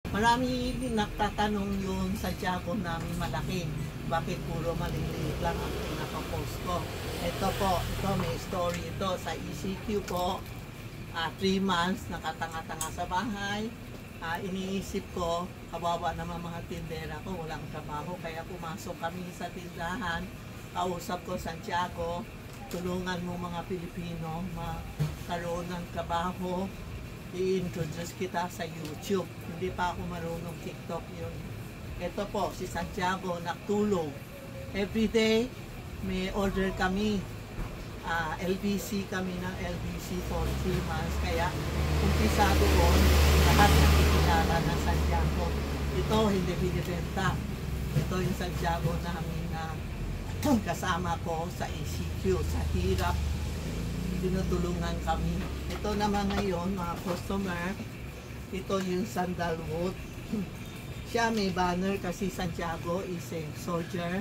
Marami nagtatanong yung Santiago namin malaki. Bakit puro maliliit lang ang pinaka-post ko? Ito po, ito may story ito sa ECQ po. 3 months nakatanga-tanga sa bahay. Iniisip ko, kawawa naman mga tindera ko, walang trabaho. Kaya pumasok kami sa tindahan. Kausap ko, Santiago, tulungan mo mga Pilipino magkaroon ng trabaho. I-introduce kita sa YouTube. Hindi pa ako marunong TikTok yun. Ito po, si Santiago nagtulong. Everyday, may order kami. LBC kami ng LBC for 3 months. Kaya, umpisa doon, lahat nakikilala na Santiago. Ito, hindi binibenta. Ito yung Santiago namin na kasama ko sa ECQ, sa hirap. Tinutulungan kami. Ito naman ngayon, mga customer, ito yung sandalwood. Siya may banner kasi Santiago is a soldier.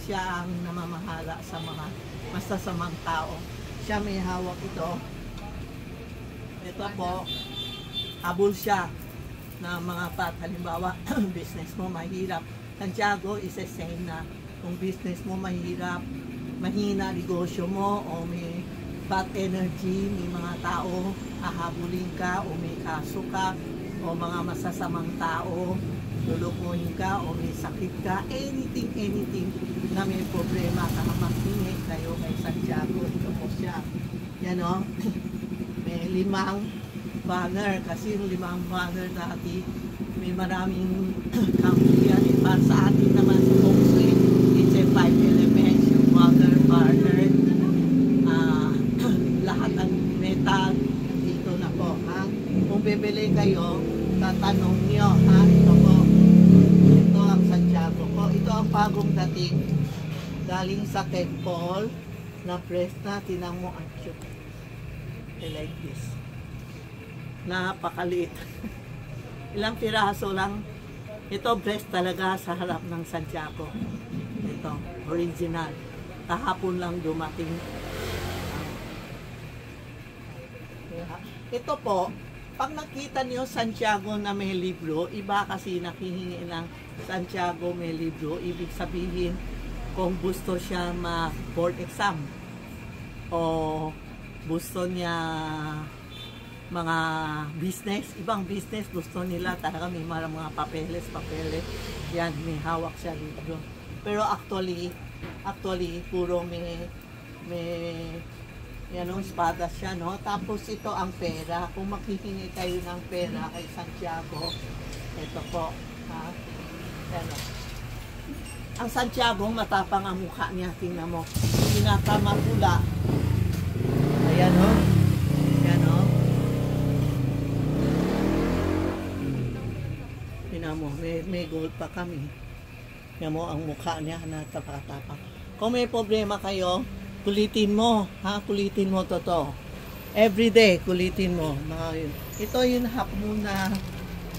Siya ang namamahala sa mga masasamang tao. Siya may hawak ito. Ito po, habol siya na mga halimbawa, business mo mahirap. Santiago is a saying na kung business mo mahirap, mahina negosyo mo o may bad energy, may mga tao hahabulin ka o may kaso ka o mga masasamang tao lulukuhin ka o may sakit ka, anything na may problema ka, maghingi kayo kay Santiago. Ito po siya. Yan o, may 5 banner kasi yung 5 banner dati may maraming kampiyan. Para sa atin naman sa Hongsui, it's a 5 elements, yung water, fire, lahat ng metal dito na po, ha? Kung bibili kayo, tatanong nyo, ha? Ito po, ito ang Santiago po. Ito ang bagong dating galing sa temple na press na. Tinang mo ang cute. I like this. Napakaliit. Ilang piraso lang. Ito breast talaga sa harap ng Santiago. Ito, original. Kahapon lang dumating. Ito po, pag nakita niyo Santiago na may libro, iba kasi nakihingi ng Santiago may libro, ibig sabihin kung gusto siya ma-board exam o gusto niya mga business, ibang business gusto nila talaga may mga papeles, yan, may hawak siya libro. Pero actually puro may yan o, espada siya, no? Tapos ito ang pera. Kung makihingi kayo ng pera kay Santiago, ito po, ha? Yan o. Ang Santiago, matapang ang mukha niya. Tingnan mo. Pinakamapula. Ayan o. Yan o. Tingnan mo, may gold pa kami. Yan mo, ang mukha niya na tapang. Kung may problema kayo, kulitin mo, ha? Kulitin mo to. Everyday, kulitin mo. Ito yung half moon na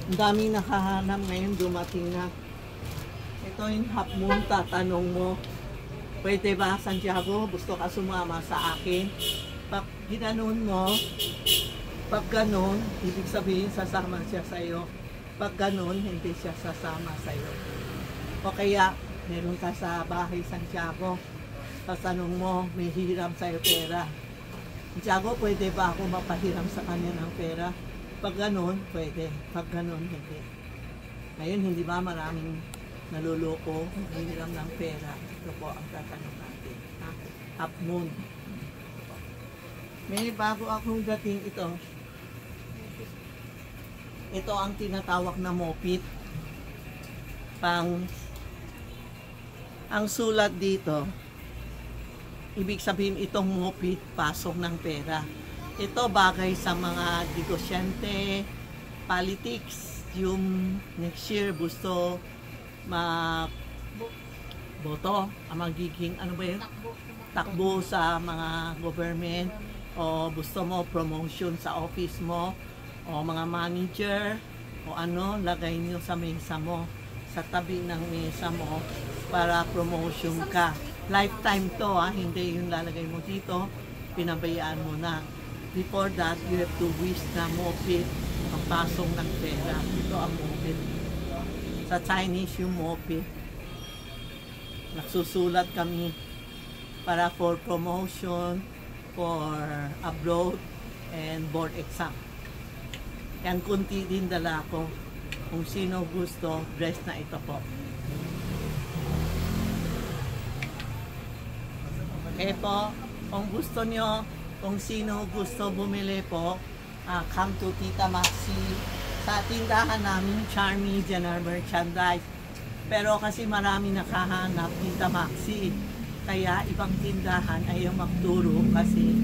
ang daming nakahanap ngayon, dumating na. Ito yung half moon, tatanong mo, pwede ba, Santiago, gusto ka sumama sa akin? Pag ginanon mo, pag ganon, ibig sabihin sasama siya sa'yo. Pag ganon, hindi siya sasama sa'yo. O kaya, meron ka sa bahay, Santiago, tatanong mo, may hiram sa'yo pera. Santiago, pwede ba ako mapahiram sa kanya ng pera? Pag ganun, pwede. Pag ganun, hindi. Ngayon, hindi ba maraming naluloko, hiram ng pera? Ito po ang tatanong natin. Half moon. May bago akong dating ito. Ito ang tinatawag na mopit. Ang sulat dito, ibig sabihin itong mopit, pasok ng pera. Ito bagay sa mga negosyante, politics, yung next year gusto boto, magiging ano ba yun? Takbo sa mga government, o gusto mo promotion sa office mo, o mga manager, o ano, lagay nyo sa mesa mo, sa tabi ng mesa mo para promotion ka. Lifetime to, hindi yung lalagay mo dito, pinabayaan mo na. Before that, you have to wish na mopit, ang pasong ng pera. Ito ang moped. Sa Chinese yung moped. Nagsusulat kami para for promotion, for abroad, and board exam. Yan, kunti din dala ko. Kung sino gusto, dress na ito po. Okay po, kung gusto nyo, kung sino gusto bumili po, come to Tita Maxi. Sa tindahan namin, Charmy General Merchandise. Pero kasi marami nakahanap Tita Maxi. Kaya ibang tindahan ayaw magturo kasi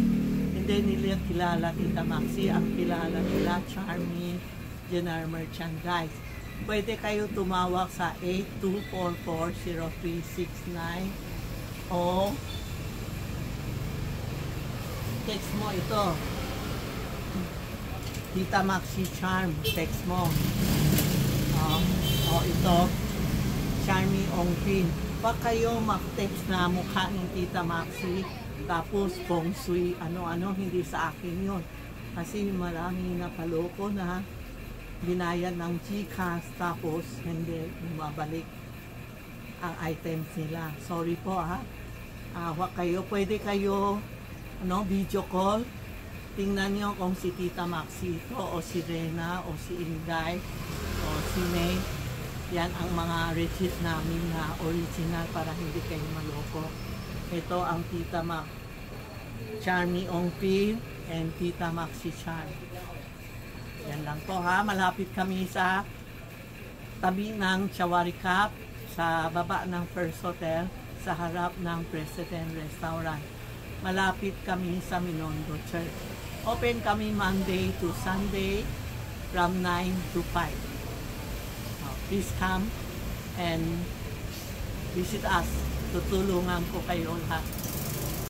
hindi nila kilala Tita Maxi. Ang kilala nila, Charmy General Merchandise. Pwede kayo tumawag sa 8244-0369 o text mo ito. Tita Maxi Charm, text mo. Ito, Charmy Ongpin. Pag kayo mag-text na mukha ng Tita Maxi, tapos feng shui, ano-ano, hindi sa akin yun. Kasi marami napaloko na binayad ng GCash, tapos hindi bumabalik ang items nila. Sorry po wag kayo, pwede kayo video call. Tingnan nyo kung si Tita Maxi ito, o si Rena, o si Inday, o si May. Yan ang mga receipt namin na original para hindi kayo maloko. Ito ang Tita Charmy Ongpin and Tita Maxi Charm. Yan lang po malapit kami sa tabi ng Chawari Cup, sa baba ng First Hotel, sa harap ng President Restaurant. Malapit kami sa Minondo Church. Open kami Monday to Sunday from 9 to 5. Please come and visit us. Tutulungan ko kayo lahat.